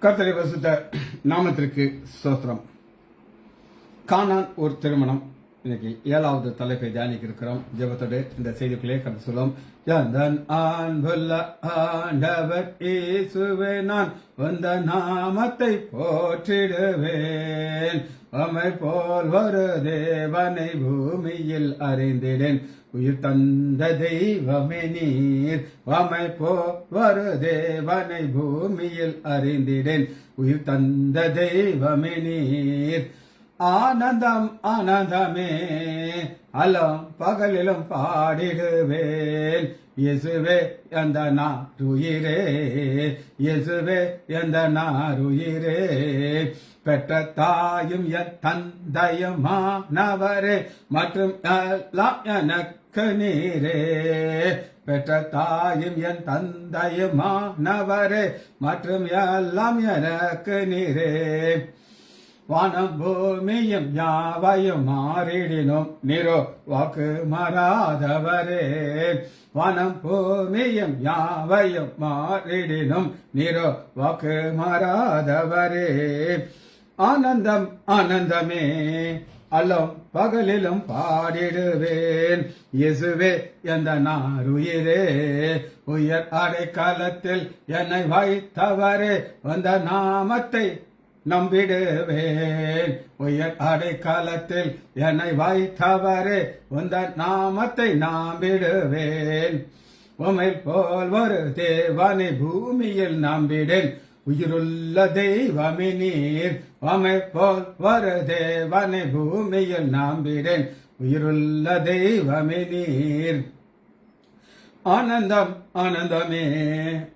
கர்த்தரை பரிசுத்த நாமத்திற்கு ஸ்தோத்திரம். கானான் ஒரு திருமணம். இன்னைக்கு 7வது தலைப்பை தியானிக்க இருக்கிறோம். ஜெபத்தோடு இந்த செய்திக்குள்ளே கடந்து சொல்லும். எந்தன் அன்புள்ள ஆண்டவர் இயேசுவே, நான் வந்த நாமத்தை போற்றிடுவேன். உம்மை போல் ஒரு தேவனை பூமியில் அறிந்திடேன். உயிர் தந்த தெய்வமே நீர். உம்மை போல் ஒரு தேவனை பூமியில் அறிந்திடேன். உயிர் தந்த தெய்வமே நீர். ஆனந்தம் ஆனந்தமே அலம் பகலிலும் பாடிடுவேன். இயேசுவே எந்த நாருயிரே, இயேசுவே எந்த நாருயிரே. பெற்ற தாயும் என் தந்தையுமானவரே, மற்றும் எல்லாம் எனக்கு நீரே. பெற்ற தாயும் என் தந்தையுமானவரே, மற்றும் எல்லாம் எனக்கு நீரே. வானம் பூமியும் யாவையும் மாறிடினும் நீரோ வாக்கு மாறாதவரே. வானம் பூமியும் யாவையும் மாறிடினும் நீரோ வாக்கு மாறாதவரே. ஆனந்தம் ஆனந்தமே அல்லும் பகலிலும் பாடிடுவேன். இயேசுவே எந்த நாருயிரே. உயர் அடைக்காலத்தில் என்னை வைத்தவரே, வந்த நாமத்தை நம்பிடுவேன். உயர் அடைக்காலத்தில் என்னை வைத்தவரே, உந்த நாமத்தை நம்பிடுவேன். உம்மை போல் ஒரு தேவனை பூமியில் நம்பிடேன். உயிருள்ள தெய்வமே நீர். உம்மை போல் ஒரு தேவனை பூமியில் நம்பிடேன். உயிருள்ள தெய்வமே நீர். ஆனந்தம் ஆனந்தமே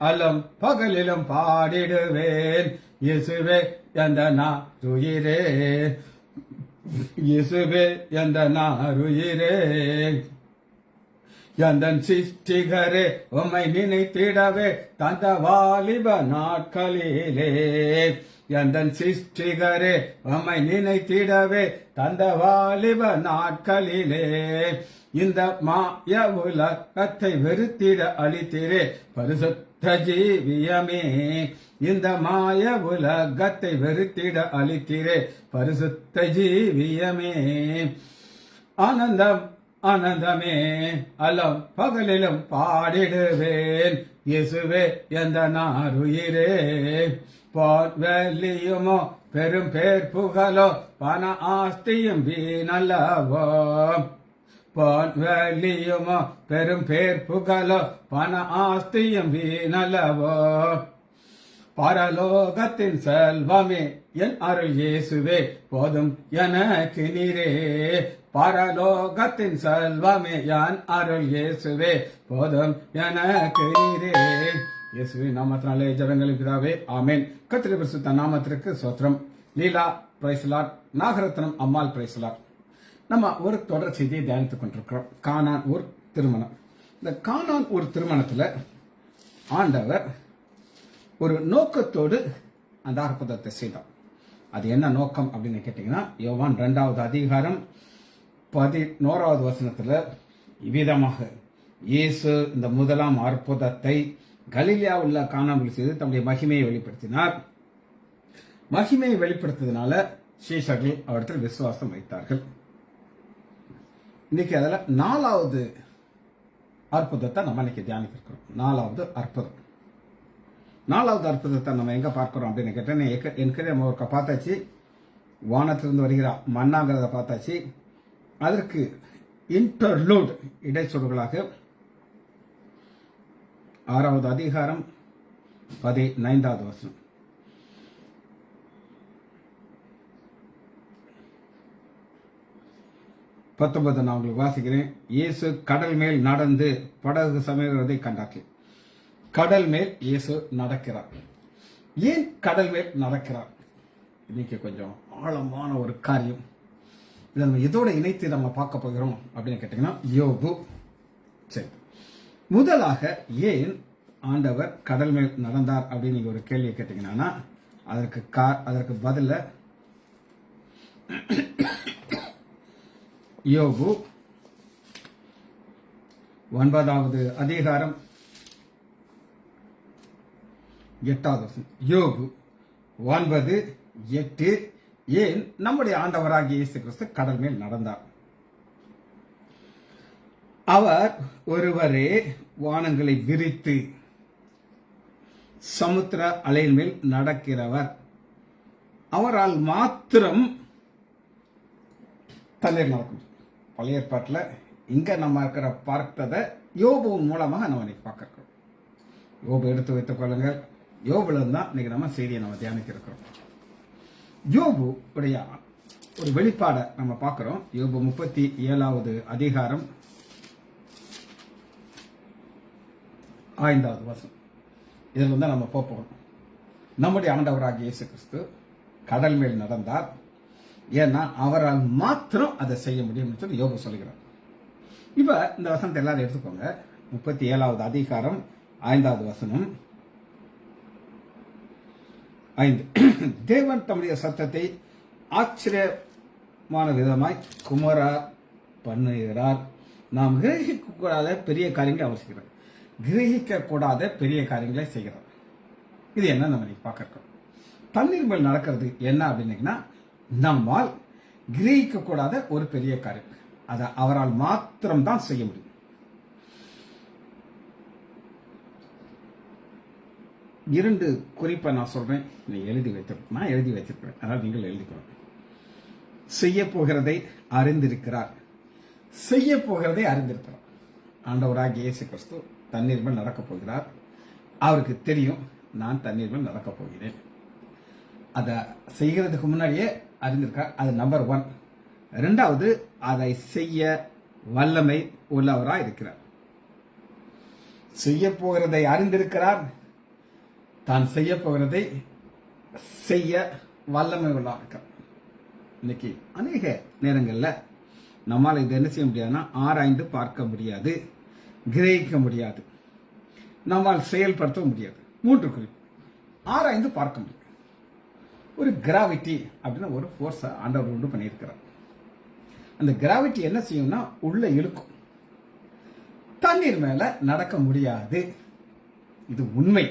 அல்லும் பகலிலும் பாடிடுவேன். இயேசுவே எந்த நாருயிரே, இயேசுவே எந்த நாருயிரே. எந்தன் சிருஷ்டிகரே, உம்மை நினைத்திடவே தந்த வாலிப நாட்களிலே. எந்தன் சிருஷ்டிகரே, உம்மை நினைத்திடவே தந்த வாலிப நாட்களிலே. இந்த மாய உலகத்தை வெறுத்திட அளித்திரே பரிசுத்த ஜீவியமே. இந்த மாய உலகத்தை வெறுத்திட அளித்திரே பரிசுத்த ஜீவியமே. ஆனந்தம் ஆனந்தமே அல்லும் பகலிலும் பாடிடுவேன். இயேசுவே எந்த நாருயிரே. போர்வெளியுமோ பெரும் பேர் புகழோ பண ஆஸ்தியும் வீணல்லவோ. பொன்வெளியுமோ பெரும் பேர் புகழோ பண ஆஸ்தியும் வீணல்லவோ. பரலோகத்தின் செல்வமே என் அருள் இயேசுவே, போதும் எனக்கு நீரே. பரலோகத்தின் செல்வமே என் அருள் இயேசுவே, போதும் எனக்கு நீரே. இயேசுவின் நாமத்தினாலே ஜெபங்களின் பிதாவே, ஆமென். கர்த்தருடைய பரிசுத்த நாமத்திற்கு ஸ்தோத்திரம். லீலா பிரைஸ்லாட், நாகரத்னம் அம்மாள் பிரைஸ்லாட். நம்ம ஒரு தொடர் செய்தியை தியானித்துக் கொண்டிருக்கிறோம். கானான் ஊர் திருமணம். இந்த கானான் ஊர் திருமணத்துல ஆண்டவர் ஒரு நோக்கத்தோடு அந்த அற்புதத்தை செய்தார். அது என்ன நோக்கம் அப்படின்னு கேட்டீங்கன்னா, யோவான் 2வது அதிகாரம் 11வது வசனத்துல இவ்விதமாக இயேசு இந்த முதலாம் அற்புதத்தை கலிலேயா உள்ள கானானில் செய்து தம்முடைய மகிமையை வெளிப்படுத்தினார். மகிமையை வெளிப்படுத்ததுனால சீஷர்கள் அவரிடத்தில் விசுவாசம் வைத்தார்கள். இன்னைக்கு அதுல 4வது அற்புதத்தை நம்ம இன்னைக்கு தியானிக்கிறோம். 4வது அற்புதம். 4வது அற்புதத்தை நம்ம எங்க பார்க்கிறோம் அப்படின்னு கேட்டேன். ஏற்கனவே நம்ம ஒரு பார்த்தாச்சு. வானத்திலிருந்து வருகிற மண்ணாங்கிறத பார்த்தாச்சு. அதற்கு இன்டர்லூட் இடைச்சொல்களாக 6வது அதிகாரம் 15வது வசனம். நான் உங்களுக்கு வாசிக்கிறேன். இயேசு கடல் மேல் நடந்து படகு சமைக்கிறதை கண்டார்கள். கடல் மேல் இயேசு நடக்கிறார். ஏன் கடல் மேல் நடக்கிறார்? இன்னைக்கு கொஞ்சம் ஆழமான ஒரு காரியம். இதை நம்ம இதோட இணைத்து நம்ம பார்க்க போகிறோம் அப்படின்னு கேட்டீங்கன்னா, யோபு. சரி, முதலாக ஏன் ஆண்டவர் கடல் மேல் நடந்தார் அப்படின்னு நீங்க ஒரு கேள்வியை கேட்டீங்கன்னா, அதற்கு பதில யோபு 9வது அதிகாரம் 8வது வசனம். யோபு 9:8 ஏன் நம்முடைய ஆண்டவராகிய இயேசு கிறிஸ்து கடல் மேல் நடந்தார்? அவர் ஒருவரே வானங்களை விரித்து சமுத்திர அலையின் மேல் நடக்கிறவர். அவரால் மாத்திரம் தண்ணீர் நடக்கும். பழைய ஏற்பாட்டில் இங்க நம்ம இருக்கிற பார்த்ததை யோபு மூலமாக நம்ம இன்னைக்கு பார்க்கிறோம். யோபு எடுத்து வைத்துக் கொள்ளுங்கள். யோபுல தான் இன்னைக்கு நம்ம செய்தியை நம்ம தியானிக்க இருக்கிறோம். யோபு உடைய ஒரு வெளிப்பாடை நம்ம பார்க்கிறோம். யோபு 37வது அதிகாரம் 5வது வசனம். இதில் தான் நம்ம போறோம். நம்முடைய ஆண்டவராகிய இயேசு கிறிஸ்து கடல் மேல் நடந்தார். ஏன்னா அவரால் மாத்திரம் அதை செய்ய முடியும்னு சொல்லி யோபு சொல்கிறார். இப்ப இந்த வசனத்தை எல்லாரும் எடுத்துக்கோங்க. 37வது அதிகாரம் 5வது வசனம் 5. தேவன் தம்முடைய சத்தத்தை ஆச்சரியமான விதமாய் குமர பண்ணுகிறார். நாம் கிரகிக்க கூடாத பெரிய காரியங்களை அவர் செய்கிறார். கிரகிக்க கூடாத பெரிய காரியங்களை செய்கிறார். இது என்ன நம்ம பார்க்கிறோம். தண்ணீர் மேல் நடக்கிறது என்ன அப்படின்னா, நம்மால் கிரகிக்க கூடாத ஒரு பெரிய காரியம். அதை அவரால் மாத்திரம் தான் செய்ய முடியும். இரண்டு குறிப்பை நான் சொல்றேன். நீ எழுதி வைத்திருப்பேன். நான் எழுதி வைத்திருப்பேன். அதாவது நீங்கள் எழுதிக்கணும். செய்ய போகிறதை அறிந்திருக்கிறார். செய்ய போகிறதை அறிந்திருக்கிறார். ஆண்டவராகிய இயேசு கிறிஸ்து தண்ணீர் மேல் நடக்கப் போகிறார். அவருக்கு தெரியும் நான் தண்ணீர் மேல் நடக்கப் போகிறேன். அதை செய்கிறதுக்கு முன்னாடியே அறிந்திருக்கார். அது நம்பர் 1. 2வது, அதை செய்ய வல்லமை உள்ளவராய் இருக்கிறார். செய்ய போகிறதை அறிந்திருக்கிறார். தான் செய்ய போகிறதை செய்ய வல்லமை உள்ளவராக இருக்கிறார். இன்னைக்கு அநேக நேரங்களில் நம்மால் இது என்ன செய்ய முடியாதுன்னா, ஆராய்ந்து பார்க்க முடியாது, கிரகிக்க முடியாது, நம்மால் செயல்படுத்த முடியாது. 3 குறிப்பு. ஆராய்ந்து பார்க்க முடியாது. ஒரு கிராவிட்டி அப்படின்னு ஒரு ஃபோர்ஸை ஆண்டவர் உண்டு பண்ணியிருக்கிறார். அந்த கிராவிட்டி என்ன செய்யும்னா உள்ள இழுக்கும். தண்ணீர் மேல நடக்க முடியாது. இது உண்மை.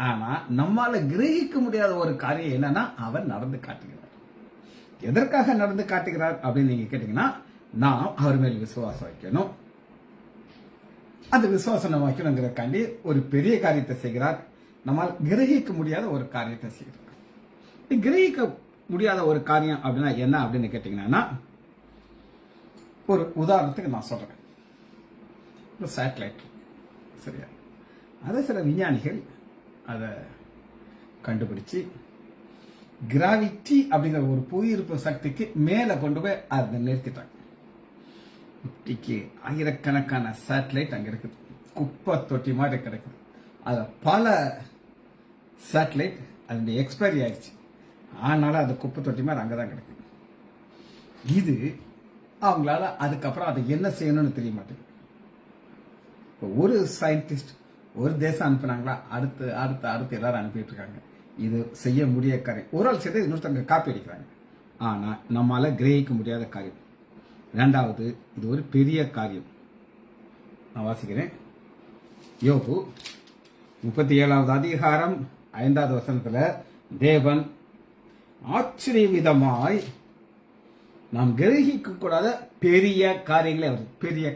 ஆனா நம்மால கிரகிக்க முடியாத ஒரு காரியம் என்னன்னா, அவர் நடந்து காட்டுகிறார். எதற்காக நடந்து காட்டுகிறார் அப்படின்னு நீங்க கேட்டீங்கன்னா, நாம் அவர் மேல் விசுவாசம் வைக்கணும். அந்த விசுவாசம் நம்ம வைக்கணுங்கிறதுக்காண்டி ஒரு பெரிய காரியத்தை செய்கிறார். நம்மால் கிரகிக்க முடியாத ஒரு காரியத்தை செய்கிறார். கிரகிக்க முடியாத ஒரு காரியம் அப்படின்னா என்ன அப்படின்னு கேட்டீங்கன்னா, ஒரு உதாரணத்துக்கு நான் சொல்றேன். ஒரு சேட்டலைட், சரியா? அதை சில விஞ்ஞானிகள் அதை கண்டுபிடிச்சு கிராவிட்டி அப்படிங்கிற ஒரு புவியீர்ப்பு சக்திக்கு மேல கொண்டு போய் அதை நிறுத்திட்டாங்க. இப்படிக்கு ஆயிரக்கணக்கான சேட்டலைட் அங்க இருக்குது. குப்பை தொட்டி மாதிரி கிடைக்குது. அதுல பல சேட்டலைட் அதனுடைய எக்ஸ்பைரி ஆயிடுச்சு. ஆனாலும் அது குப்பை தொட்டி மாதிரி அங்கதான் கிடைக்குது. இது அவங்களால அதுக்கப்புறம் அதை என்ன செய்யணும்னு தெரிய மாட்டேங்குது. ஒரு சயின்டிஸ்ட் ஒரு தேசம் அனுப்புனாங்களா, அடுத்து அடுத்து அடுத்து எல்லாரும் அனுப்பிட்டு இருக்காங்க. இது செய்ய முடிய காரியம். ஒரு ஆள் செய்து இன்னொருத்தங்க காப்பி அடிக்கிறாங்க. ஆனா நம்மால கிரகிக்க முடியாத காரியம். 2வது, இது ஒரு பெரிய காரியம். நான் வாசிக்கிறேன். யோபு 37வது அதிகாரம் 5வது வசனத்துல, தேவன் ஆச்சரியவிதமாய் நாம் கிரகிக்க கூடாத பெரிய காரியங்களே அவர் பெரிய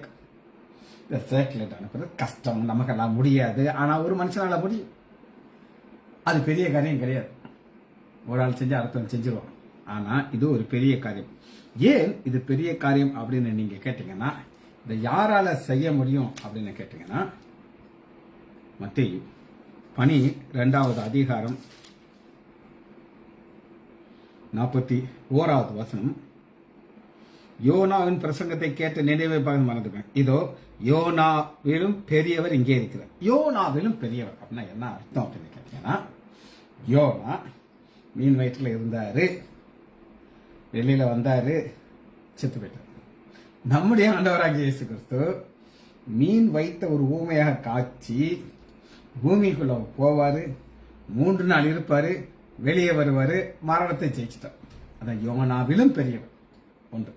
சேட்டலைட் அனுப்புறது கஷ்டம், நமக்கெல்லாம் முடியாது. ஆனா ஒரு மனுஷனால முடியும். அது பெரிய காரியம் கிடையாது. ஒரு ஆள் செஞ்சு அடுத்தவங்க செஞ்சிருவோம். ஆனா இது ஒரு பெரிய காரியம். ஏன் இது பெரிய காரியம் அப்படின்னு நீங்க கேட்டீங்கன்னா, இதை யாரால செய்ய முடியும் அப்படின்னு கேட்டீங்கன்னா, மத்தேயு 12வது அதிகாரம் 41வது வசனம், யோனாவின் பிரசங்கத்தை கேட்டு நினைவை பார்க்க மறந்துப்பேன். இதோ யோனாவிலும் பெரியவர் இங்கே இருக்கிறார். யோனாவிலும் பெரியவர் அப்படின்னா என்ன அர்த்தம் அப்படின்னு கேட்டீங்கன்னா, யோனா மீன் வயிற்றுல இருந்தாரு, வெளியில வந்தாரு, செத்து போயிட்டார். நம்முடைய ஆண்டவராகிய இயேசு கிறிஸ்து மீன் வைத்த ஒரு ஊமையாக காட்சி பூமிக்குள்ள போவாரு, 3 நாள் இருப்பாரு, வெளியே வருவாரு, மரணத்தை ஜெயிச்சிட்டார். அதான் யோனாவிலும் பெரியவர். 1.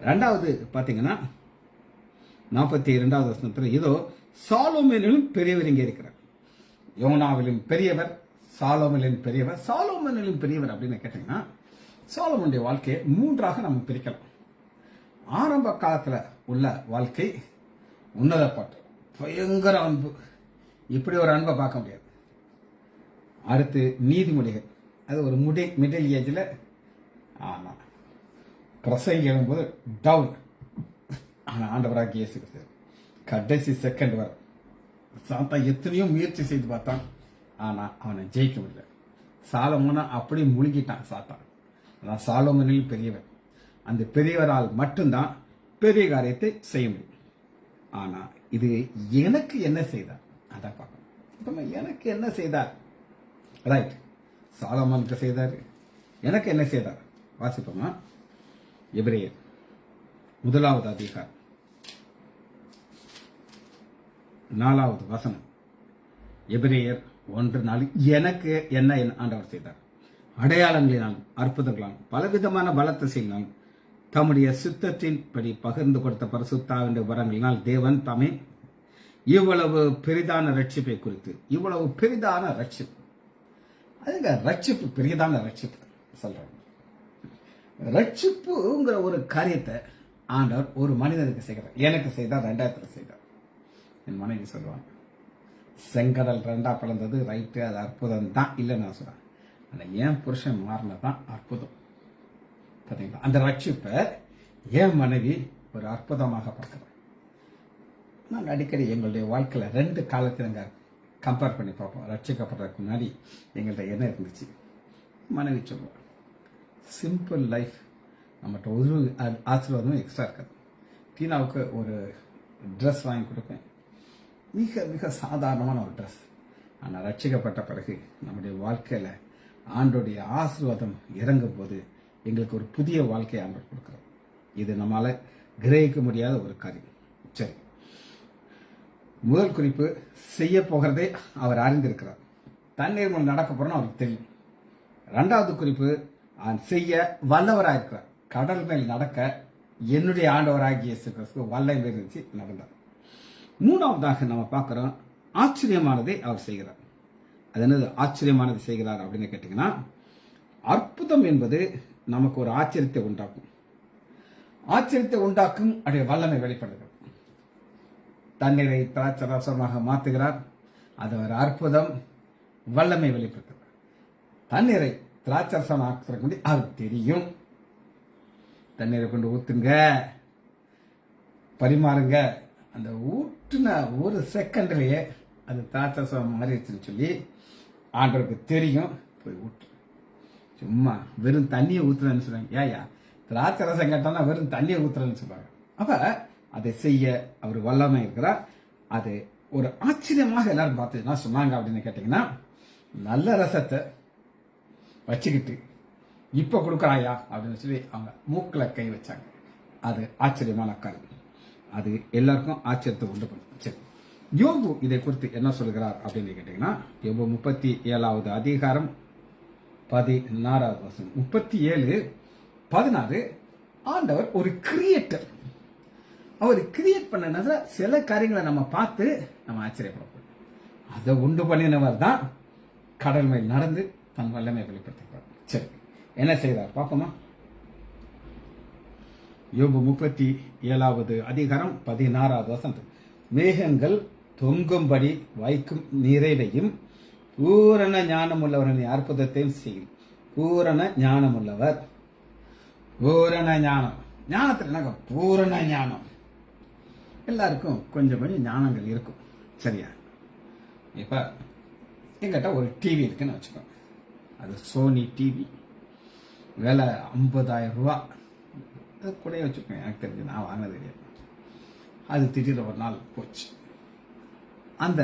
2வது பாத்தீங்கன்னா 42வது வசனத்துல, இதோ சாலோமோனிலும் பெரியவர் இங்கே இருக்கிறார். யோனாவிலும் பெரியவர், சாலோமனின் பெரியவர். சாலோமனின் பெரியவர் அப்படின்னு கேட்டீங்கன்னா, சாலோமனுடைய வாழ்க்கையை 3ஆக நம்ம பிரிக்கலாம். ஆரம்ப காலத்துல உள்ள வாழ்க்கை உன்னத பாட்டு, பயங்கர அன்பு, இப்படி ஒரு அன்பை பார்க்க முடியாது. அடுத்து நீதிமொழிகள், அது ஒரு மிடில் ஏஜ்ல, ஆனா பிரசங்கி எழும்போது டவுன். ஆனா ஆண்டவராக இயேசு கிறிஸ்து கடைசி செகண்ட் வர சாத்தான் எத்தனையோ முயற்சி செய்து பார்த்தான், ஆனா அவனை ஜெயிக்க முடியல. சாலமோனை அப்படி முழுகிட்டான் சாத்தான். அதான் சாலோமனில் பெரியவர். அந்த பெரியவரால் மட்டும்தான் பெரிய காரியத்தை செய்ய முடியும். ஆனா இது எனக்கு என்ன செய்தார் அதான் பார்க்கணும். எனக்கு என்ன செய்தார், ரைட்? சாலமோனுக்கு செய்தார், எனக்கு என்ன செய்தார் வாசிப்போமா? எபிரேயர் 1வது அதிகாரம் 4வது வசனம். எபிரேயர் 1:4. எனக்கு என்ன ஆண்டவர் செய்தார்? அடையாளங்களினாலும் அற்புதங்களாலும் பலவிதமான பலத்த செய்யினாலும் தம்முடைய சித்தத்தின் படி பகிர்ந்து கொடுத்த பரிசுத்தாவின் வரங்களினால் தேவன் தாமே இவ்வளவு பெரிதான ரட்சிப்பை குறித்து, இவ்வளவு பெரிதான ரட்சிப்பு, அதுங்க ரட்சிப்பு, பெரிதான ரட்சிப்பு சொல்றாங்க. ரட்சிப்புங்கிற ஒரு காரியத்தை ஆண்டவர் ஒரு மனிதனுக்கு செய்கிறார். எனக்கு செய்தார், 2000 செய்தார். என் மனைவி சொல்லுவாங்க, செங்கடல் 2ஆ பிளந்தது ரைட்டு, அது அற்புதம் தான், இல்லை நான் சொல்றேன். ஆனா என் புருஷன் மாறினதான் அற்புதம். பார்த்தீங்களா? அந்த ரட்சிப்பை என் மனைவி ஒரு அற்புதமாக பார்க்கிறேன். நாங்கள் அடிக்கடி எங்களுடைய வாழ்க்கையில 2 காலத்தை நாங்கள் கம்பேர் பண்ணி பார்ப்போம். ரட்சிக்கப்படுறதுக்கு முன்னாடி எங்கள்கிட்ட என்ன இருந்துச்சு. மனைவி சொல்லுவோம், சிம்பிள் லைஃப், நம்மகிட்ட ஒரு ஆசீர்வாதமும் எக்ஸ்ட்ரா இருக்காது. டீனாவுக்கு ஒரு ட்ரெஸ் வாங்கி கொடுப்பேன், மிக மிக சாதாரணமான ஒரு ட்ரெஸ். ஆனால் ரட்சிக்கப்பட்ட பிறகு நம்முடைய வாழ்க்கையில ஆண்டோடைய ஆசீர்வாதம் இறங்கும் போது எங்களுக்கு ஒரு புதிய வாழ்க்கையை ஆண்டவர் கொடுக்கிறார். இது நம்மளால கிரகிக்க முடியாத ஒரு காரியம். சரி, முதல் குறிப்பு, செய்ய போகிறதே அவர் அறிந்திருக்கிறார். தண்ணீர் மேல் நடக்க போறோம்னு அவருக்கு தெரியும். 2வது குறிப்பு, செய்ய வல்லவராயிருக்கிறார். கடல் மேல் நடக்க என்னுடைய ஆண்டவராகிய இயேசு கிறிஸ்து வல்லமை இருந்துச்சு, நடந்தார். 3வதாக நம்ம பார்க்கிறோம், ஆச்சரியமானதை அவர் செய்கிறார். அது என்னது ஆச்சரியமானது செய்கிறார் அப்படின்னு கேட்டீங்கன்னா, அற்புதம் என்பது நமக்கு ஒரு ஆச்சரியத்தை உண்டாக்கும். ஆச்சரியத்தை உண்டாக்கும் அடைய வல்லமை வெளிப்படுகிறது. தண்ணீரை திராட்சை ரசமாக மாற்றுகிறார், அது ஒரு அற்புதம், வல்லமை வெளிப்படுத்துகிறார். தண்ணீரை திராட்சை ரசம் ஆக்குறதுக்கு அவருக்கு தெரியும். தண்ணீரை கொண்டு ஊத்துங்க, பரிமாறுங்க, அந்த ஊற்றுன ஒரு செகண்ட்லயே அது திராட்சை ரசம் மாறிடுச்சுன்னு சொல்லி ஆண்டவருக்கு தெரியும். போய் ஊற்று, சும்மா வெறும் தண்ணியை ஊத்துறேன்னு சொல்லுவாங்க. ஏயா திராட்சை ரசம் கேட்டானா வெறும் தண்ணியை ஊத்துறேன்னு சொல்லுவாங்க. அப்ப அதை செய்ய அவர் வல்லமை இருக்கிறார். அது ஒரு ஆச்சரியமாக எல்லாரும் பார்த்து என்ன சொன்னாங்க அப்படின்னு கேட்டீங்கன்னா, நல்ல ரசத்தை வச்சுக்கிட்டு இப்ப கொடுக்குறாயா அப்படின்னு சொல்லி அவங்க மூக்குல கை வச்சாங்க. அது ஆச்சரியமான காரியம். அது எல்லாருக்கும் ஆச்சரியத்தை உண்டு பண்ணும். சரி, யோபு இதை குறித்து என்ன சொல்கிறார் அப்படின்னு கேட்டீங்கன்னா, யோபு 37வது அதிகாரம் 16வது வசனம். 37:16. ஆண்டவர் ஒரு கிரியேட்டர். அவர் கிரியேட் பண்ண சில காரியங்களை நம்ம பார்த்து நம்ம ஆச்சரியப்படப்போம். அதை உண்டு பண்ணினவர் தான் கடல் மேல் நடந்து தன் வல்லமை வெளிப்படுத்துகிறார். சரி, என்ன செய்தார் பார்ப்போமா? யோபு 37வது அதிகாரம் 16வது வசனம். மேகங்கள் தொங்கும்படி வைக்கும் நிறைவையும் பூரண ஞானம் உள்ளவரின் அற்புதத்தையும் செய்யும். பூரண ஞானம் உள்ளவர். பூரண ஞானம், ஞானத்தில் என்னங்க பூரண ஞானம்? எல்லாருக்கும் கொஞ்சம் கொஞ்சம் ஞானங்கள் இருக்கும், சரியா? இப்ப எங்கிட்ட ஒரு டிவி இருக்குன்னு வச்சுக்கோங்க. அது சோனி டிவி, விலை 50,000 ரூபா. அது கூட வச்சுக்கோங்க, எனக்கு தெரிஞ்சு நான் வாங்கினது கிடையாது. அது திடீர்னு ஒரு நாள் போச்சு. அந்த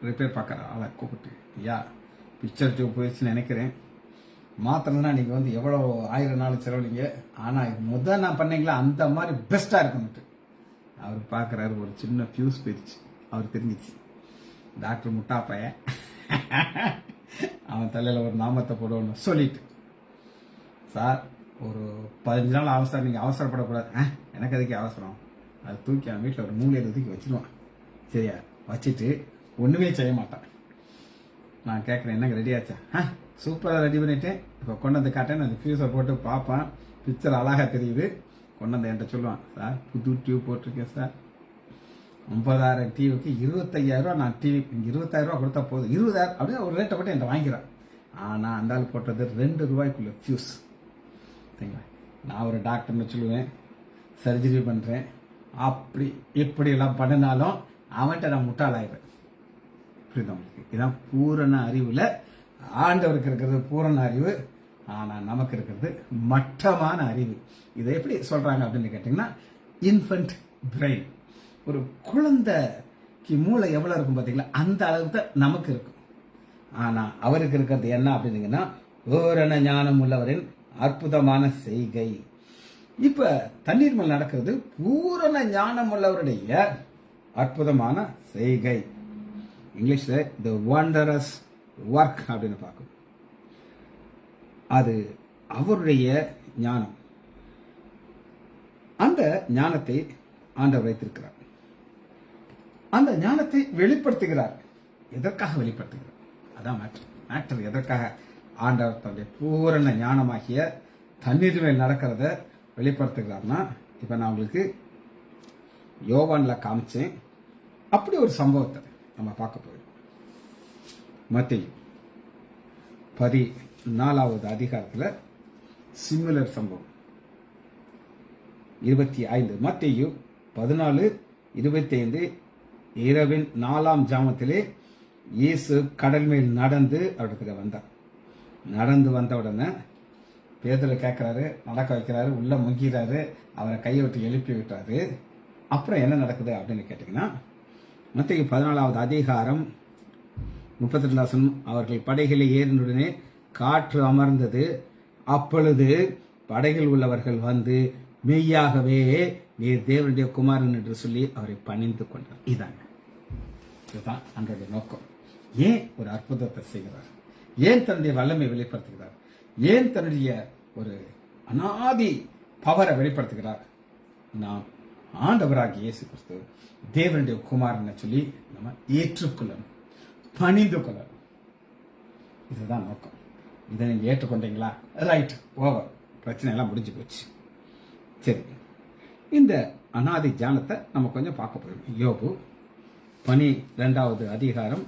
ரிப்பேர் பார்க்குற ஆளை கூப்பிட்டு, ஐயா பிக்சர் டியூப் போயிடுச்சுன்னு நினைக்கிறேன், மாத்திரம்னா நீங்கள் வந்து எவ்வளோ 1000 நாள் செலவழிங்க, ஆனால் இது நான் பண்ணீங்களா அந்த மாதிரி பெஸ்ட்டாக இருக்குன்னுட்டு அவர் பார்க்குறாரு. ஒரு சின்ன ஃபியூஸ் போயிடுச்சு. அவர் தெரிஞ்சிச்சு, டாக்டர் முட்டா பையன், அவன் தலையில் ஒரு நாமத்தை போடுவோன்னு சொல்லிட்டு, சார் ஒரு 15 நாள் அவசரம், நீங்கள் அவசரப்படக்கூடாது. எனக்கு அதுக்கு அவசரம், அது தூக்கி அவன் வீட்டில் ஒரு மூலையில் தூக்கி வச்சிருவான், சரியா? வச்சுட்டு ஒன்றுமே செய்ய மாட்டான். நான் கேட்குறேன், என்னங்க ரெடி ஆச்சா? சூப்பராக ரெடி பண்ணிட்டேன். இப்போ கொண்டு வந்து காட்டேன். அந்த ஃபியூஸை போட்டு பார்ப்பேன். பிக்சர் அழகாக தெரியுது. கொண்டு வந்து என்கிட்ட சொல்லுவான், சார் புது டியூப் போட்டிருக்கேன் சார். 50,000 டிவிக்கு 25,000 நான் டிவி 20,000 கொடுத்தா போதும், 20,000 அப்படின்னு ஒரு ரேட்டை போட்டு என்கிட்ட வாங்கிக்கிறான். ஆனால் அந்த ஆள் போட்டது 2 ரூபாய்க்குள்ள ஃபியூஸ். சரிங்களா? நான் ஒரு டாக்டர்னு சொல்லுவேன், சர்ஜரி பண்ணுறேன், அப்படி இப்படியெல்லாம் பண்ணினாலும் அவன்கிட்ட நான் முட்டாளாயிடுறேன். புரியுதா உங்களுக்கு? இதான் பூரண அறிவில் ஆண்டவருக்கு இருக்கிறது பூரண அறிவு. ஆனால் நமக்கு இருக்கிறது மட்டமான அறிவு. இதை எப்படி சொல்கிறாங்க அப்படின்னு கேட்டிங்கன்னா, இன்ஃபென்ட் பிரெயின். ஒரு குழந்தைக்கு மூளை எவ்வளோ இருக்கும் பார்த்தீங்களா, அந்த அளவுக்கு தான் நமக்கு இருக்கும். ஆனால் அவருக்கு இருக்கிறது என்ன அப்படின்னீங்கன்னா, பூரண ஞானம் உள்ளவரின் அற்புதமான செய்கை. இப்ப தண்ணீர் மேல் நடக்கிறது பூரண ஞானம் உள்ளவருடைய அற்புதமான செய்கை. இங்கிலீஷ்ல தி வண்டரஸ் ஒர்க் அப்படின்னு பார்க்கும். அது அவருடைய ஞானம். அந்த ஞானத்தை ஆண்டவர் வைத்திருக்கிறார். அந்த ஞானத்தை வெளிப்படுத்துகிறார். எதற்காக வெளிப்படுத்துகிறார்? அதான் மேட்டர். எதற்காக ஆண்டவர் தன்னுடைய பூரண ஞானமாகிய தண்ணீர் மேல் நடக்கிறத வெளிப்படுத்துகிறார்னா, இப்ப நான் உங்களுக்கு யோவான்ல காமிச்சேன். அப்படி ஒரு சம்பவத்தை நம்ம பார்க்க போறோம். மத்தேயு 14வது அதிகாரத்துல சிமிலர் சம்பவம் 25. மத்தேயு 14:25. இரவின் 4ஆம் ஜாமத்திலே இயேசு கடல் மேல் நடந்து அவரிடத்துல வந்தார். நடந்து வந்த உடனே பேதுரு கேட்கிறாரு, நடக்க வைக்கிறாரு, உள்ள முங்கிறாரு, அவரை கையை விட்டு எழுப்பி விட்டாரு. அப்புறம் என்ன நடக்குது அப்படின்னு கேட்டீங்கன்னா, மத்தேயு 14வது அதிகாரம் 32 அவர்கள் படகிலே ஏறினுடனே காற்று அமர்ந்தது. அப்பொழுது படகில் உள்ளவர்கள் வந்து, மெய்யாகவே நீர் தேவனுடைய குமாரன் என்று சொல்லி அவரை பணிந்து கொண்டார். இதுதான் அன்றைய நோக்கம். ஏன் ஒரு அற்புதத்தை செய்கிறார்? ஏன் தன்னுடைய வல்லமை வெளிப்படுத்துகிறார்? ஏன் தன்னுடைய ஒரு அனாதி பவரை வெளிப்படுத்துகிறார்? நாம் ஆண்டவராகிய இயேசு கிறிஸ்து தேவனுடைய குமாரனை சொல்லி நம்ம ஏற்றுக்கொள்ளணும், பணிந்து கொள்ளணும். இதுதான் நோக்கம். இதை நீங்க ஏற்றுக்கொண்டீங்களா? ரைட், ஓவர், பிரச்சனை எல்லாம் முடிஞ்சு போச்சு. சரி, இந்த அனாதி ஞானத்தை நம்ம கொஞ்சம் பார்க்க போறோம். யோபு 12வது அதிகாரம்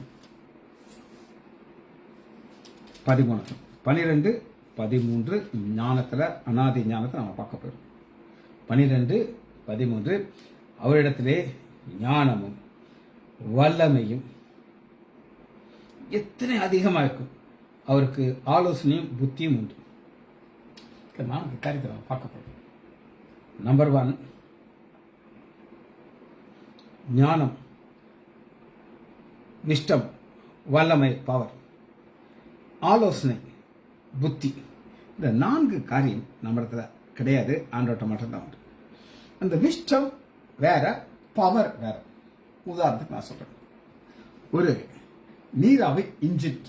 13, 12, 13 ஞானத்துல அனாதி ஞானத்தை நம்ம பார்க்க போறோம். 12, 13 அவரிடத்திலே ஞானமும் வல்லமையும் எத்தனை அதிகமா இருக்கும். அவருக்கு ஆலோசனையும் புத்தியும் உண்டு. நான்கு காரியத்தை நம்ம பார்க்க போறோம். நம்பர் 1, ஞானம், விஸ்டம், வல்லமை, பவர், ஆலோசனை, புத்தி. இந்த 4 காரியம் நம்ம இடத்துல கிடையாது, ஆண்டவர்கிட்ட மட்டும்தான் உண்டு. அந்த விஸ்டம் வேற, பவர் வேற. உதாரணத்துக்கு நான் சொல்றேன், ஒரு நீராவி இன்ஜின்,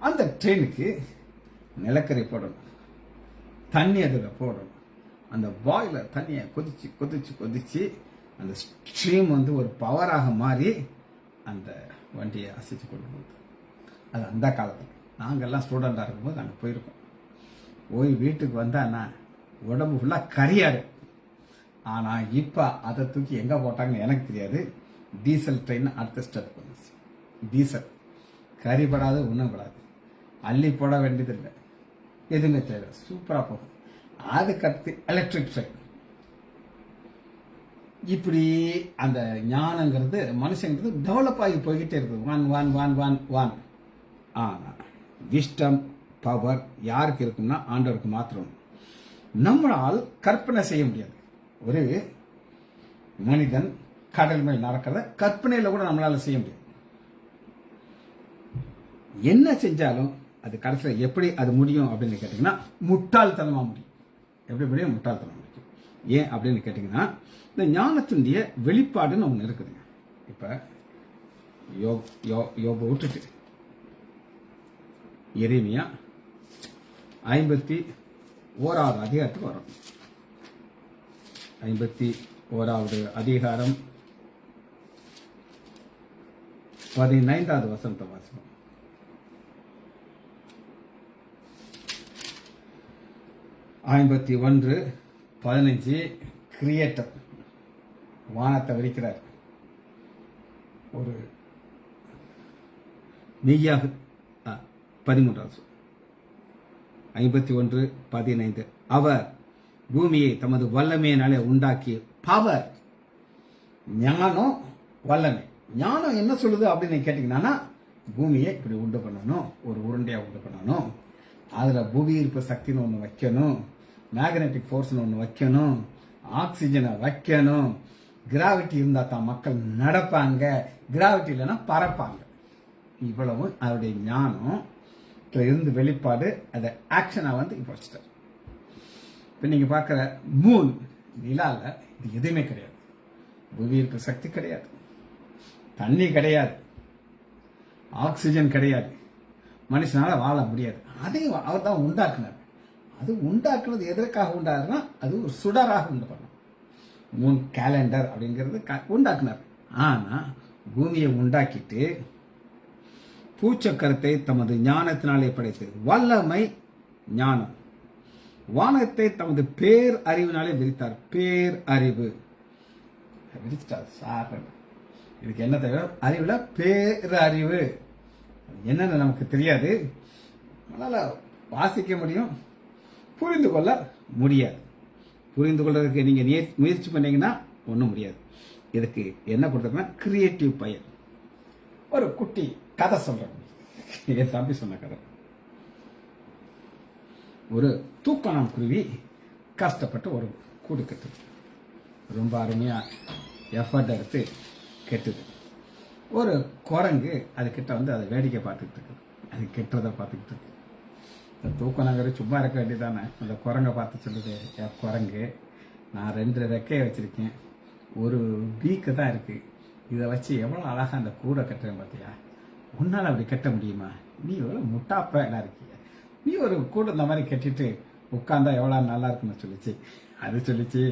அந்த ட்ரெயினுக்கு நிலக்கரி போடணும், தண்ணி அதில் போடணும். அந்த பாய்லர் தண்ணியை கொதிச்சு கொதிச்சு கொதிச்சு அந்த ஸ்ட்ரீம் வந்து ஒரு பவராக மாறி அந்த வண்டியை அசைச்சு கொண்டு போகுது. அது அந்த காலத்தில் நாங்கள்லாம் ஸ்டூடெண்டாக இருக்கும்போது நாங்கள் போயிருக்கோம். போய் வீட்டுக்கு வந்தான்னா உடம்பு ஃபுல்லாக கரியாடு. ஆனால் இப்போ அதை தூக்கி எங்கே போட்டாங்கன்னு எனக்கு தெரியாது. டீசல் ட்ரெயின் அடுத்த ஸ்டெப் வந்துச்சு. டீசல் கரிபடாது, ஒன்றும் படாது, அள்ளி போட வேண்டியதில்லை, எதுவுமே தேவை, சூப்பராக போகும். அதுக்கடுத்து எலக்ட்ரிக் ட்ரெயின். இப்படி அந்த ஞானங்கிறது மனுஷங்கிறது டெவலப் ஆகி போய்கிட்டே இருக்குது. One one one one one. ஆனால் விஸ்டம், பவர் யாருக்கு இருக்குன்னா ஆண்டவருக்கு மாத்திரம். நம்மளால் கற்பனை செய்ய முடியாது. ஒரு மனிதன் கடல் மேல் நடக்கிறத கற்பனையில கூட நம்மளால செய்ய முடியாது. என்ன செஞ்சாலும் அது கடைசியில் எப்படி அது முடியும் அப்படின்னு கேட்டீங்கன்னா முட்டாள்தனமா முடியும். எப்படி முடியும்? முட்டாள்தனமா முடியும். ஏன் அப்படின்னு கேட்டீங்கன்னா, இந்த ஞானத்தினுடைய வெளிப்பாடுன்னு ஒன்று இருக்குதுங்க. இப்ப யோபு விட்டுட்டு எரேமியா 51வது அதிகாரத்துக்கு வரும். 51வது அதிகாரம் 15வது வசனத்தை வாசிப்போம். 51:15 கிரியேட்டர் வானத்தை விரிக்கிறார். ஒரு மெய்யாக 13 51:15 அவர் பூமியை தமது வல்லமையினாலே உண்டாக்கி பவர் ஞானம் வல்லமை. ஞானம் என்ன சொல்லுது அப்படின்னு கேட்டீங்கன்னா பூமியை இப்படி உண்டு பண்ணணும், ஒரு உருண்டையா உண்டு பண்ணணும், அதுல புவி ஈர்ப்பு சக்தின்னு ஒன்று வைக்கணும், மேக்னெட்டிக் ஃபோர்ஸ்னு ஒன்று வைக்கணும், ஆக்சிஜனை வைக்கணும், கிராவிட்டி இருந்தா தான் மக்கள் நடப்பாங்க, கிராவிட்டி இல்லைன்னா பறப்பாங்க. இவ்வளவு அவருடைய ஞானம் இருந்து வெளிப்பாடு. அதை ஆக்ஷனா இப்போ வச்சுட்டார். இப்போ நீங்க பார்க்குற மூன் நிலால இது எதுவுமே கிடையாது. புவி ஈர்ப்பு சக்தி கிடையாது, தண்ணி கிடையாது, ஆக்சிஜன் கிடையாது, மனுஷனால வாழ முடியாது. அதையும் அவர் தான் உண்டாக்குனார். அது உண்டாக்குனது எதற்காக உண்டாருன்னா அது ஒரு சுடராக உண்டு பண்ணும். மூன் கேலண்டர் அப்படிங்கிறது உண்டாக்குனார். ஆனா பூமியை உண்டாக்கிட்டு பூச்சக்கரத்தை தமது ஞானத்தினாலே படைத்து வல்லமை ஞானம் வானத்தை தமது பேர் அறிவினாலே விரித்தார். பேர் அறிவு விரிச்சிட்டார் சார். இதுக்கு என்ன தேவை? அறிவுல பேர் அறிவு என்னன்னு நமக்கு தெரியாது, அதனால வாசிக்க முடியும், புரிந்து கொள்ள முடியாது. புரிந்து கொள்றதுக்கு நீங்க முயற்சி பண்ணீங்கன்னா ஒன்றும் முடியாது. இதுக்கு என்ன கொடுத்தா கிரியேட்டிவ் பயன். ஒரு குட்டி கதை சொல்றேன். என் தம்பி சொன்ன கதை. ஒரு தூக்கணாம் குருவி கஷ்டப்பட்டு ஒரு கூடு கட்டுது. ரொம்ப அருமையா எஃபர்ட் எடுத்து கெட்டுது. ஒரு குரங்கு அதுக்கிட்ட அதை வேடிக்கை பார்த்துக்கிட்டு இருக்குது. அது கெட்டுறதை பார்த்துக்கிட்டு இருக்கு. இந்த தூக்கணாங்கரு சும்மா இருக்க வேண்டியதானே. அந்த குரங்கை பார்த்து சொல்லுது, குரங்கு நான் 2 ரெக்கையை வச்சிருக்கேன், ஒரு வீக்கு தான் இருக்கு, இதை வச்சு எவ்வளோ அழகா அந்த கூடை கட்டுறேன் பார்த்தியா, உன்னால் அப்படி கட்ட முடியுமா? நீ எவ்வளோ முட்டாப்ப எல்லாம் இருக்கிய, நீ ஒரு கூட இந்த மாதிரி கட்டிட்டு உட்காந்தா எவ்வளோ நல்லா இருக்குன்னு சொல்லிச்சு. அது சொல்லிச்சு,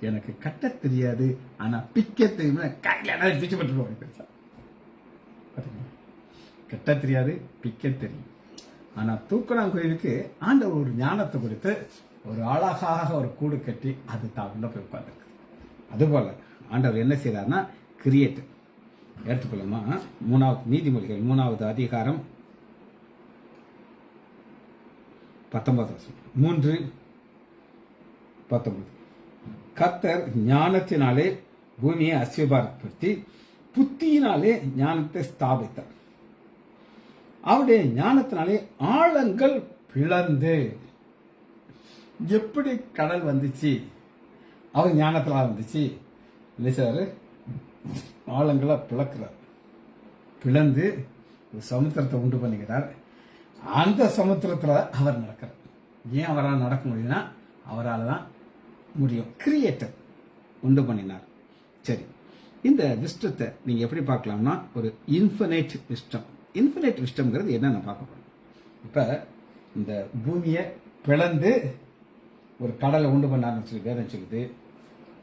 எனக்கு கட்ட தெரியாது, ஆனா பிக்க தெரியுமா, கையில பிச்சு பட்டுருவோம். பெருசா கட்ட தெரியாது, பிக்க தெரியும். ஆனா தூக்கணாங்குருவிக்கு ஆண்டவர் ஒரு ஞானத்தை கொடுத்து ஒரு அழகாக ஒரு கூடு கட்டி அது தான் உள்ள போய் உட்கார்ந்துருக்கு. அதுபோல ஆண்டவர் என்ன செய்யறாருன்னா கிரியேட் எடுத்துக்கொள்ளுமா. 3வது நீதிமொழிகள் 3வது அதிகாரம் 19 கர்த்தர் ஞானத்தினாலே பூமியை அஸ்திபாரப்படுத்தி புத்தியினாலே ஞானத்தை ஸ்தாபித்தார். அவருடைய ஞானத்தினாலே ஆழங்கள் பிளந்து. எப்படி கடல் வந்துச்சு? அவர் ஞானத்தினால வந்துச்சு. இல்லை சார், ஆழங்களை பிளக்கிறார், பிளந்து சமுத்திரத்தை உண்டு பண்ணுகிறார். அந்த சமுத்திரத்துல அவர் நடக்கிறார். ஏன் அவரால் நடக்க முடியும்னா அவரால் தான் முடியும். கிரியேட்டர் உண்டு பண்ணினார். சரி, இந்த விஸ்டத்தை நீங்க எப்படி பார்க்கலாம்னா ஒரு இன்ஃபினைட் விஸ்டம். இன்ஃபினைட் விஸ்டம்ங்கிறது என்னன்னு பார்க்க போறோம். இப்ப இந்த பூமியை பிளந்து ஒரு கடலை உண்டு பண்ணாருன்னு சொல்லி வேதம் சொல்லுது.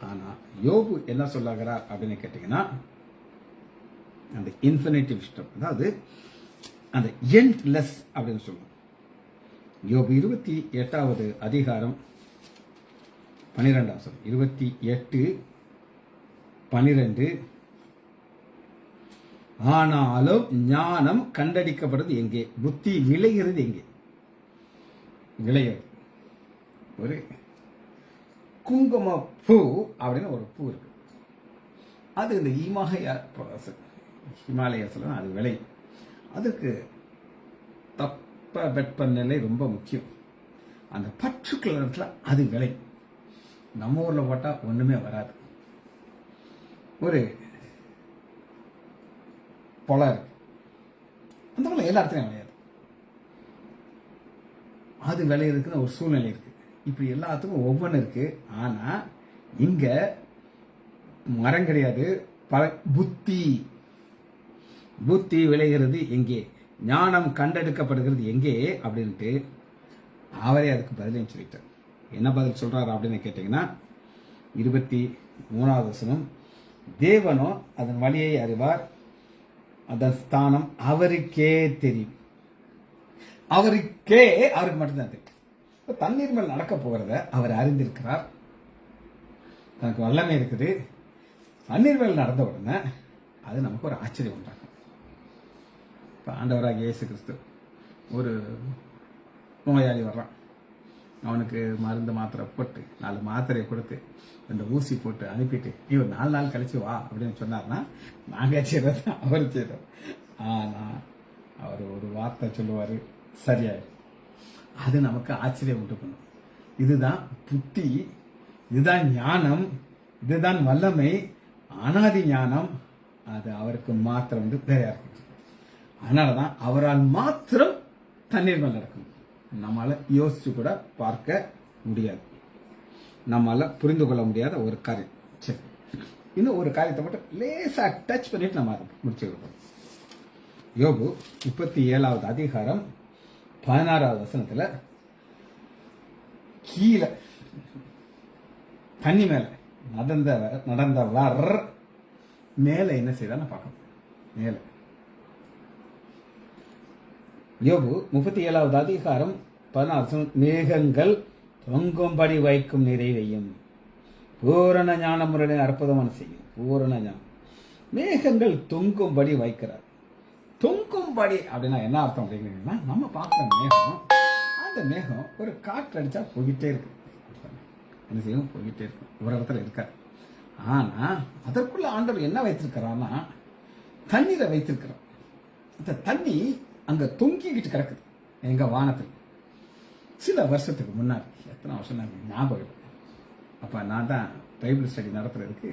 ஆனா யோபு என்ன சொல்லுகிறார் அப்படின்னு கேட்டீங்கன்னா அந்த இன்ஃபினிட்டிவ் விஸ்டம், அதாவது அந்த எண்ட்லெஸ் அப்படின்னு சொல்லுவோம். யோபு 28வது அதிகாரம் 12 28:12 ஆனாலும் ஞானம் கண்டடிக்கப்படுறது எங்கே? புத்தி விளைகிறது எங்கே? விளைகிறது ஒரு குங்கும பூ அப்படின்னு ஒரு பூ இருக்கு. அது இந்த ஹிமாலயத்துல அது விளையும். அதுக்கு தப்ப வெப்பநிலை ரொம்ப முக்கியம். அந்த பர்டிகுலர் இடத்துல அது விளையும். நம்ம ஊர்ல போட்டா ஒண்ணுமே வராது. ஒரு பொலை இருக்கு, அந்த பொலை எல்லா இடத்துலையும் விளையாது. அது விளையிறதுக்குன்னு ஒரு சூழ்நிலை இருக்கு. இப்படி எல்லாத்துக்கும் ஒவ்வொன்று இருக்கு. ஆனா இங்க மரம் கிடையாது, புத்தி விளைகிறது எங்கே? ஞானம் கண்டெடுக்கப்படுகிறது எங்கே அப்படின்ட்டு அவரே அதுக்கு பதிலையும் சொல்லிட்டார். என்ன பதில் சொல்றாரு அப்படின்னு கேட்டீங்கன்னா 23வது வசனம், தேவனோ அதன் வழியை அறிவார், அதன் ஸ்தானம் அவருக்கே தெரியும். அவருக்கு மட்டும்தான் தெரியும். தண்ணீர் மேல் நடக்க போகிறத அவர் அறிந்திருக்கிறார். தனக்கு வல்லமை இருக்குது. தண்ணீர் மேல் நடந்த உடனே அது நமக்கு ஒரு ஆச்சரியம் உண்டாகும். இப்போ ஆண்டவராக இயேசு கிறிஸ்து ஒரு நோயாளி வர்றான். அவனுக்கு மருந்து மாத்திரை போட்டு 4 மாத்திரையை கொடுத்து 2 ஊசி போட்டு அனுப்பிட்டு நீ ஒரு 4 நாள் கழிச்சு வா அப்படின்னு சொன்னார்னா நாங்கள் செய்யறது அவர் செய்யறோம். ஆனால் அவர் ஒரு வார்த்தை சொல்லுவார், சரியாயிடும். அது நமக்கு ஆச்சரியம் உண்டு பண்ணும். இதுதான் புத்தி, இதுதான் ஞானம், இதுதான் வல்லமை, அனாதி ஞானம். அது அவருக்கு மாத்திரம் வேற யாருக்கும். அதனாலதான் அவரால் மாத்திரம் தண்ணீர் மேல் நடக்கும். நம்மளால யோசிச்சு கூட பார்க்க முடியாது, நம்மளால புரிந்து கொள்ள முடியாத ஒரு காரியம். சரி, இன்னும் ஒரு காரியத்தை மட்டும் லேசா டச் பண்ணிட்டு நம்ம அதை முடிச்சுக்கிறோம். யோபு 37வது அதிகாரம் 16வது வசனத்துல கீழே தண்ணி மேல நடந்தவர் மேல என்ன செய்தான்னு பார்க்கணும். மேல யோபு 37வது அதிகாரம் 16 மேகங்கள் தொங்கும்படி வைக்கும் நிறைவையும் பூரண ஞானமுறை அற்புதமான செய்யும். பூரண ஞானம் மேகங்கள் தொங்கும்படி வைக்கிறார். தொங்கும்படி அப்படின்னா என்ன அர்த்தம் அப்படிங்கன்னா, நம்ம பார்க்குற மேகம், அந்த மேகம் ஒரு காற்று அடிச்சா போயிட்டே இருக்கு. என்ன செய்யும்? போயிட்டே இருக்கும். ஒரு இடத்துல இருக்காரு. ஆனா அதற்குள்ள ஆண்டவர் என்ன வைத்திருக்கிறான்னா தண்ணீரை வைத்திருக்கிறார். அந்த தண்ணி அங்க தொங்கிக்கிட்டு கிடக்குது எங்க வானத்தில். சில வருஷத்துக்கு முன்னாடி, எத்தனை வருஷம் ஞாபகம் இல்லை, அப்ப நான் தான் பைபிள் ஸ்டடி நடத்துறதுக்கு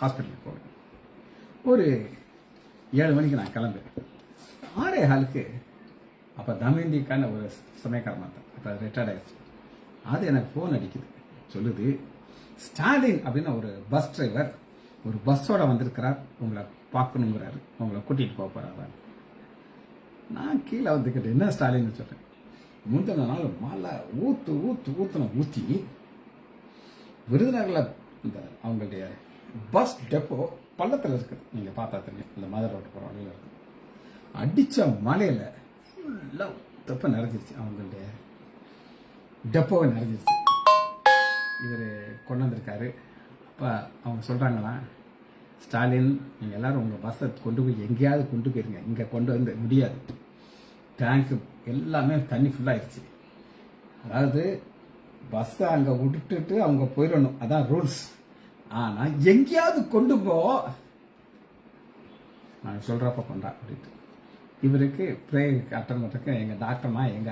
ஹாஸ்பிட்டலுக்கு போவேன். ஒரு 7 மணிக்கு நான் கிளம்புறேன். 6:15 அப்ப தமேந்திக்கான ஒரு சமயக்காரமா தான், அப்ப ரிட்டையர்ட் ஆயிடுச்சு. அது எனக்கு போன் அடிக்குது, சொல்லுது ஸ்டாலின் அப்படின்னு ஒரு பஸ் டிரைவர் ஒரு பஸ்ஸோட வந்திருக்கிறார், உங்களை பார்க்கணுங்கிறாரு, உங்களை கூட்டிட்டு போக போறாரு. நான் கீழே வந்துக்கிட்டு என்ன ஸ்டாலின் சொல்றேன். முந்தின நாள் மழை ஊத்தி விருதுநகர்ல இந்த அவங்களுடைய பஸ் டெப்போ பள்ளத்தில் இருக்குது. நீங்க பார்த்தா தெரியும், இந்த மதுரை ரோட்டு போற வழியில இருக்கு. அடிச்ச மழையில ஃபுல்லா தெப்ப நிறைஞ்சிருச்சு, அவங்களுடைய டெப்போவை நிறைஞ்சிருச்சு. இவர் கொண்டு வந்திருக்காரு. அப்ப அவங்க சொல்றாங்களா, ஸ்டாலின் நீங்க எல்லாரும் உங்க பஸ்ஸை கொண்டு போய் எங்கேயாவது கொண்டு போயிருங்க, இங்க கொண்டு வந்து முடியாது, டேங்க் எல்லாமே தண்ணி ஃபுல்லாயிருச்சு. அதாவது பஸ்ஸை அங்க விட்டுட்டு அவங்க போயிடணும், அதான் ரூல்ஸ். ஆனா எங்கேயாவது கொண்டு போ, நான் சொல்றப்ப கொண்டா அப்படின்ட்டு. இவருக்கு ப்ரேயர் அட்டன் பண்றதுக்கு எங்க டாக்டர்மா எங்க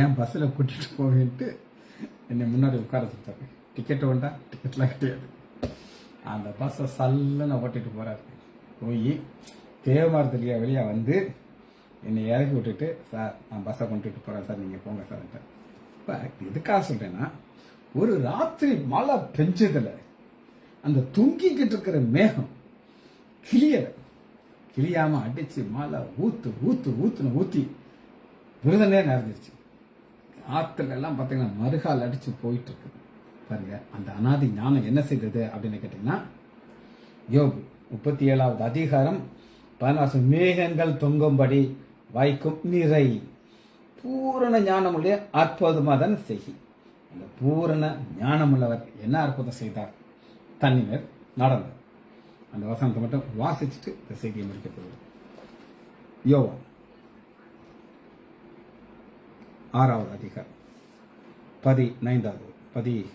ஏன் பஸ்ஸில் கூட்டிட்டு போவேன்ட்டு என்னை முன்னாடி உட்கார வச்சுட்டாரு. டிக்கெட் உண்டா? டிக்கெட்லாம் கிடையாது. அந்த பஸ்ஸை சல்லுன்னு ஓட்டிட்டு போறாரு. போய் தேவமாரத்துலையா வெளியே வந்து என்னை இறக்கி விட்டுட்டு, சார் நான் பஸ்ஸை கொண்டுட்டு போறேன் சார், நீங்க போங்க சார். இப்போ எதுக்காக சொல்றேன்னா, ஒரு ராத்திரி மழை பெஞ்சதுல அந்த தூங்கிக்கிட்டு இருக்கிற மேகம் கிளியாம அடிச்சு மழை ஊத்தி விருதனே நிறைஞ்சிருச்சு. ஆத்துல எல்லாம் பாத்தீங்கன்னா மறுகால் அடிச்சு போயிட்டு இருக்குது. பாருங்க, அந்த அனாதி ஞானம் என்ன செய்தது அப்படின்னு கேட்டீங்கன்னா, யோபு 37வது அதிகாரம் 16 மேகங்கள் தொங்கும்படி வைக்கும் நிறை பூரண ஞானமுடைய அற்புதமா தானே செய்கி. அந்த பூரண ஞானமுள்ளவர் என்ன அற்புதம் செய்தார்? தண்ணி மேல் நடந்தார். அந்த வசனத்தை மட்டும் வாசிச்சுட்டு இந்த செய்தியை முடிக்க போகிறோம். யோவான் 6வது அதிகாரம் 19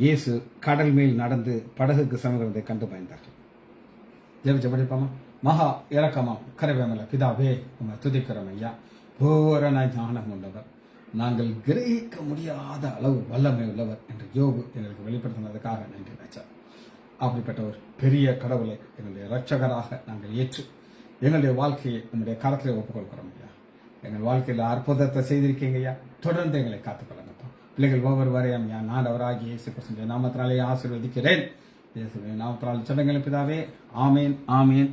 இயேசு கடல் மேல் நடந்து படகுக்கு சமர்வதை கண்டு பயந்தார். ஜெபிச்சு படிப்பாமா? மகா இறக்கமாம் கரைவேமல பிதாவே, உங்களை துதிக்கிறோம் ஐயா. பூரண ஞானம் உள்ளவர், நாங்கள் கிரகிக்க முடியாத அளவு வல்லமை உள்ளவர் என்று யோபு எங்களுக்கு வெளிப்படுத்தினதுக்காக நன்றி ராஜா. அப்படிப்பட்ட ஒரு பெரிய கடவுளை எங்களுடைய இரட்சகராக நாங்கள் ஏற்று எங்களுடைய வாழ்க்கையை நம்முடைய கரத்திலே ஒப்புக்கொள்கிறோம் ஐயா. எங்கள் வாழ்க்கையில் அற்புதத்தை செய்திருக்கீங்க ஐயா. தொடர்ந்து எங்களை காத்துக்கொள்ளுங்க. பிள்ளைகள் ஒவ்வொருவரையும் நான் அவராகிய இயேசு கிறிஸ்துவின் நாமத்தினாலே ஆசீர்வதிக்கிறேன். இயேசுவின் நாமத்தினால் ஜெபங்கள் பிதாவே. ஆமேன் ஆமேன்.